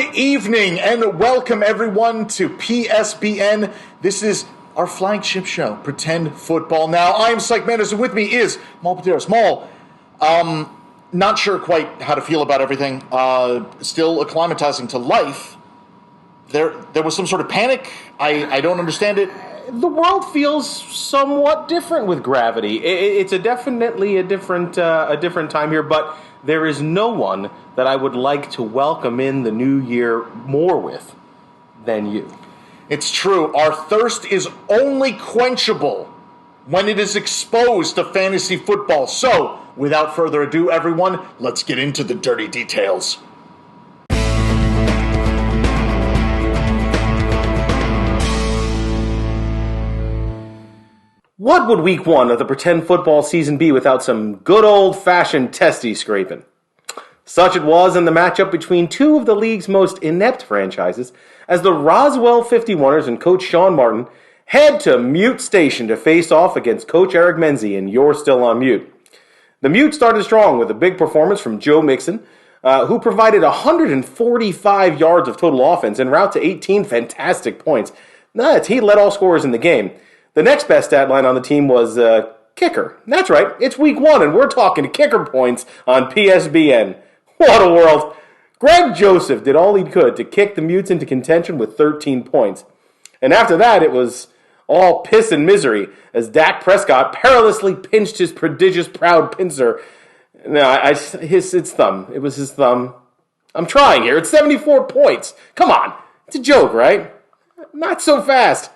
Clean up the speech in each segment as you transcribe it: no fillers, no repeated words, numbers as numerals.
Good evening and welcome everyone to PSBN. This is our flagship show, Pretend Football Now. I'm Sike Manners and with me is Maul Maul. Not sure quite how to feel about everything. Still acclimatizing to life. There was some sort of panic. I don't understand it. The world feels somewhat different with gravity. It's definitely a different time here, but there is no one that I would like to welcome in the new year more with than you. It's true. Our thirst is only quenchable when it is exposed to fantasy football. So, without further ado, everyone, let's get into the dirty details. What would week one of the pretend football season be without some good old-fashioned testy scraping? Such it was in the matchup between two of the league's most inept franchises as the Roswell 51ers and Coach Sean Martin head to Mute Station to face off against Coach Eric Menzie and You're Still on Mute. The Mute started strong with a big performance from Joe Mixon, who provided 145 yards of total offense en route to 18 fantastic points. He led all scorers in the game. The next best stat line on the team was kicker. That's right, it's week one, and we're talking kicker points on PSBN. What a world. Greg Joseph did all he could to kick the Mutes into contention with 13 points. And after that, it was all piss and misery as Dak Prescott perilously pinched his prodigious proud pincer. His thumb. It was his thumb. I'm trying here. It's 74 points. Come on. It's a joke, right? Not so fast.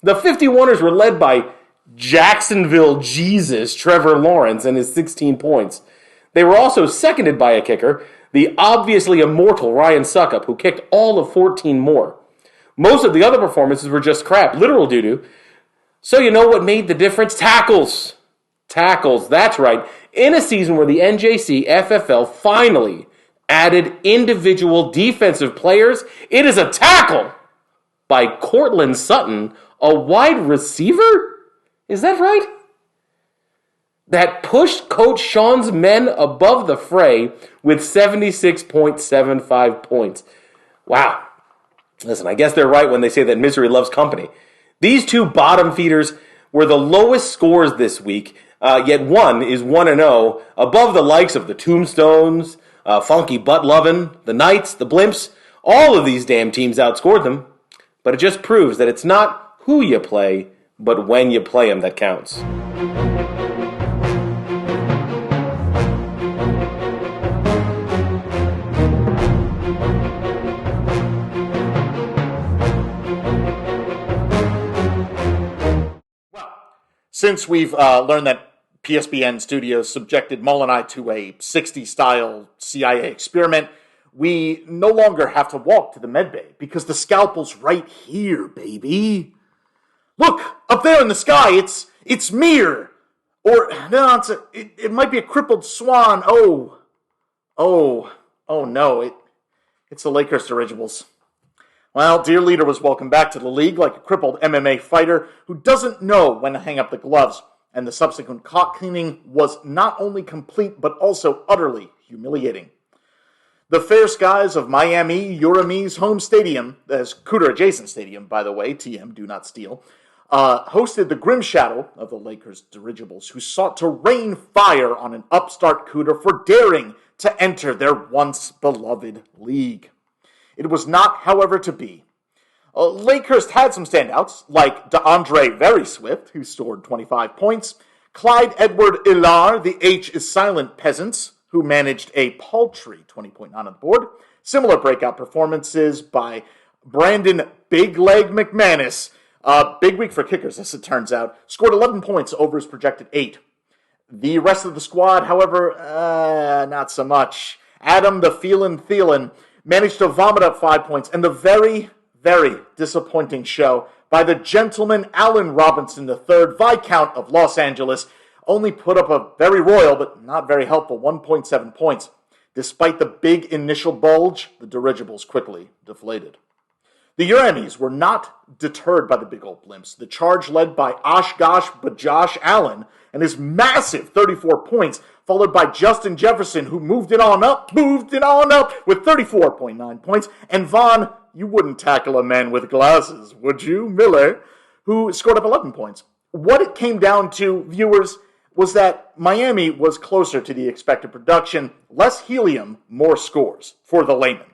The 51ers were led by Jacksonville Jesus Trevor Lawrence and his 16 points. They were also seconded by a kicker, the obviously immortal Ryan Suckup, who kicked all of 14 more. Most of the other performances were just crap, literal doo-doo. So you know what made the difference? Tackles. Tackles, that's right. In a season where the NJC FFL finally added individual defensive players, it is a tackle by Cortland Sutton, a wide receiver? Is that right? That pushed Coach Sean's men above the fray with 76.75 points. Wow. Listen, I guess they're right when they say that misery loves company. These two bottom feeders were the lowest scores this week, yet one is 1-0, above the likes of the Tombstones, Funky Butt Lovin', the Knights, the Blimps. All of these damn teams outscored them. But it just proves that it's not who you play, but when you play them that counts. Since we've learned that PSBN Studios subjected Maul and I to a 60s-style CIA experiment, we no longer have to walk to the medbay because the scalpel's right here, baby. Look, up there in the sky, it's Mir. Or, no, it might be a crippled swan. Oh no, it's the Lakers dirigibles. Well, dear leader was welcomed back to the league like a crippled MMA fighter who doesn't know when to hang up the gloves, and the subsequent cock cleaning was not only complete but also utterly humiliating. The fair skies of Miami Urami's home stadium, as Cooter adjacent stadium, by the way, TM, do not steal, hosted the grim shadow of the Lakers dirigibles, who sought to rain fire on an upstart Cooter for daring to enter their once beloved league. It was not, however, to be. Lakehurst had some standouts, like DeAndre Very Swift, who scored 25 points, Clyde Edward Ilar, the H is silent peasants, who managed a paltry 20.9 on the board. Similar breakout performances by Brandon Big Leg McManus. Big week for kickers, as it turns out. Scored 11 points over his projected 8. The rest of the squad, however, not so much. Adam the Feelin' Thielen managed to vomit up 5 points, and the very, very disappointing show by the gentleman Allen Robinson III, Viscount of Los Angeles, only put up a very royal but not very helpful 1.7 points. Despite the big initial bulge, the dirigibles quickly deflated. The Uramies were not deterred by the big old blimps. The charge led by Oshkosh but Josh Allen and his massive 34 points, followed by Justin Jefferson, who moved it on up with 34.9 points, and Vaughn, you wouldn't tackle a man with glasses, would you, Miller, who scored up 11 points. What it came down to, viewers, was that Miami was closer to the expected production, less helium, more scores for the layman.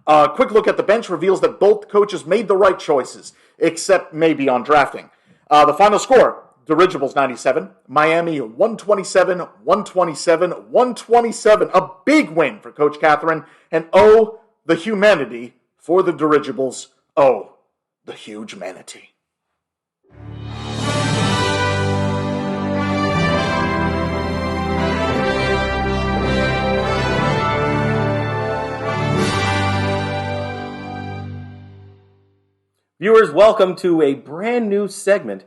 A quick look at the bench reveals that both coaches made the right choices, except maybe on drafting. The final score, Dirigibles 97, Miami 127, 127, 127. A big win for Coach Catherine, and oh, the humanity for the Dirigibles. Oh, the huge manatee. Viewers, welcome to a brand new segment.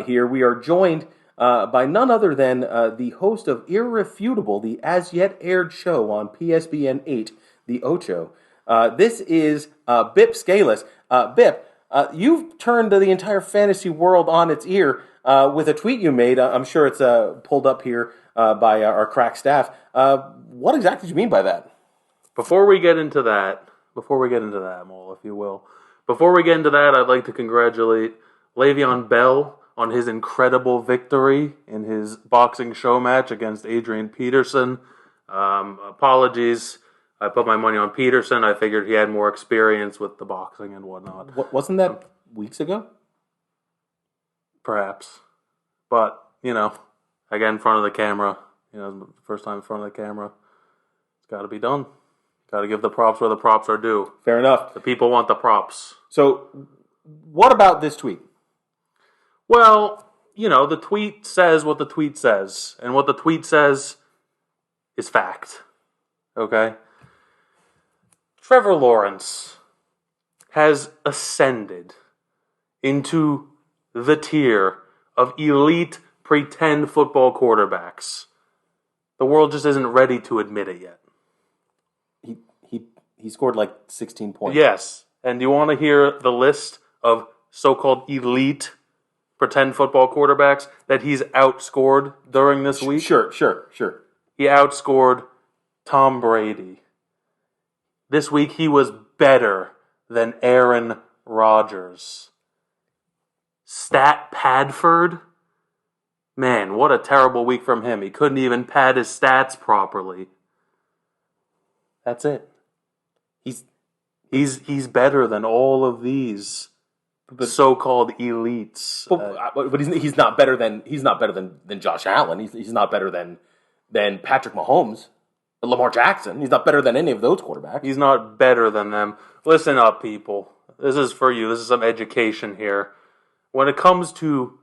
Here we are joined by none other than the host of Irrefutable, the as yet aired show on PSBN 8, the Ocho. This is Bip Scalus. Bip, you've turned the entire fantasy world on its ear with a tweet you made. I'm sure it's pulled up here by our crack staff. What exactly do you mean by that? Before we get into that, Maul, if you will, before we get into that, I'd like to congratulate Le'Veon Bell on his incredible victory in his boxing show match against Adrian Peterson. Apologies. I put my money on Peterson. I figured he had more experience with the boxing and whatnot. Wasn't that weeks ago? Perhaps. But, again, in front of the camera, first time in front of the camera, it's got to be done. Got to give the props where the props are due. Fair enough. The people want the props. So, what about this tweet? Well, the tweet says what the tweet says. And what the tweet says is fact. Okay? Trevor Lawrence has ascended into the tier of elite pretend football quarterbacks. The world just isn't ready to admit it yet. He scored like 16 points. Yes. And you want to hear the list of so-called elite pretend football quarterbacks that he's outscored during this week? Sure. He outscored Tom Brady. This week he was better than Aaron Rodgers. Stat Padford? Man, what a terrible week from him. He couldn't even pad his stats properly. That's it. He's better than all of these so-called elites. But he's not better than Josh Allen. He's not better than Patrick Mahomes, Lamar Jackson. He's not better than any of those quarterbacks. He's not better than them. Listen up, people. This is for you. This is some education here. When it comes to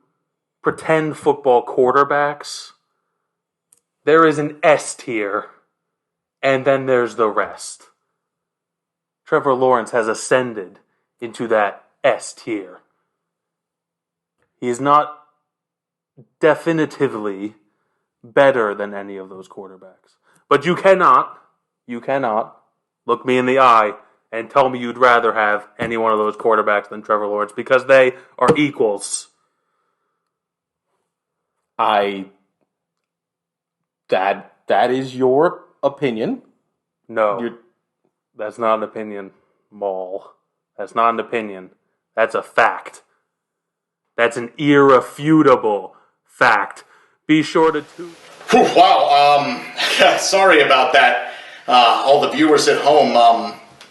pretend football quarterbacks, there is an S tier, and then there's the rest. Trevor Lawrence has ascended into that S tier. He is not definitively better than any of those quarterbacks. But you cannot look me in the eye and tell me you'd rather have any one of those quarterbacks than Trevor Lawrence, because they are equals. That is your opinion. No. That's not an opinion, Maul. That's not an opinion. That's a fact. That's an irrefutable fact. Be sure to tune. Wow. Sorry about that. All the viewers at home.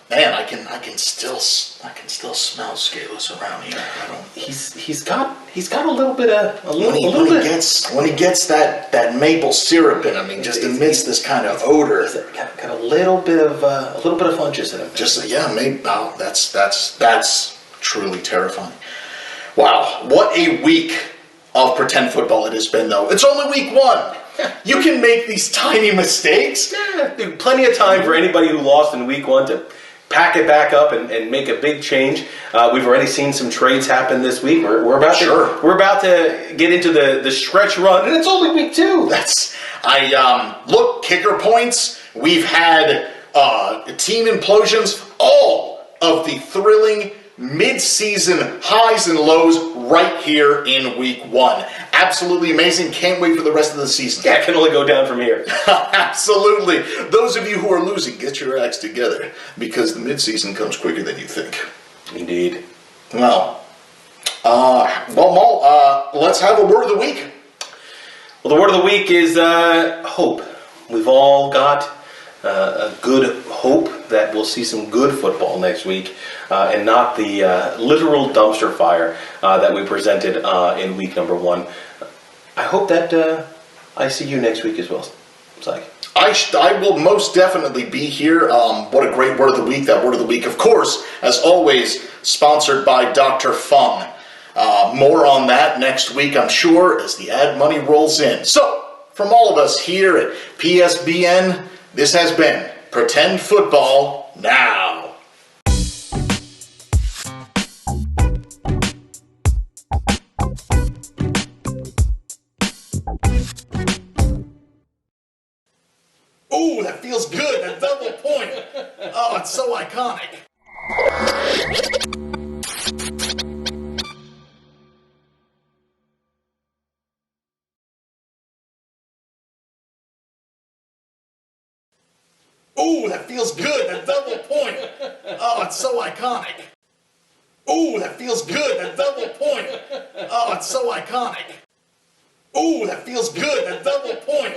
Man, I can still smell Scalus around here. He's got a little bit of when he gets that maple syrup in him, he just emits this kind of odor. Got a little bit of fungus in him. Maybe. Oh, that's truly terrifying. Wow, what a week of pretend football it has been, though. It's only week 1. You can make these tiny mistakes. Yeah, plenty of time for anybody who lost in week 1 to pack it back up and make a big change. We've already seen some trades happen this week. We're about to get into the stretch run, and it's only week 2. Look, kicker points. We've had team implosions. All of the thrilling mid-season highs and lows right here in week 1. Absolutely amazing. Can't wait for the rest of the season. Yeah, it can only go down from here. Absolutely. Those of you who are losing, get your acts together because the mid-season comes quicker than you think. Indeed. Well, Maul, let's have a word of the week. Well, the word of the week is hope. We've all got a good hope that we'll see some good football next week and not the literal dumpster fire that we presented in week number 1. I hope that I see you next week as well, Sike. I will most definitely be here. What a great word of the week. That word of the week, of course, as always, sponsored by Dr. Fung. More on that next week, I'm sure, as the ad money rolls in. So, from all of us here at PSBN, this has been Pretend Football Now. Ooh, that feels good. That double point. Oh, it's so iconic. Ooh, that feels good. That double point. Oh, it's so iconic. Ooh, that feels good. That double point. Oh, it's so iconic. Ooh, that feels good. That double point.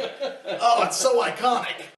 Oh, it's so iconic.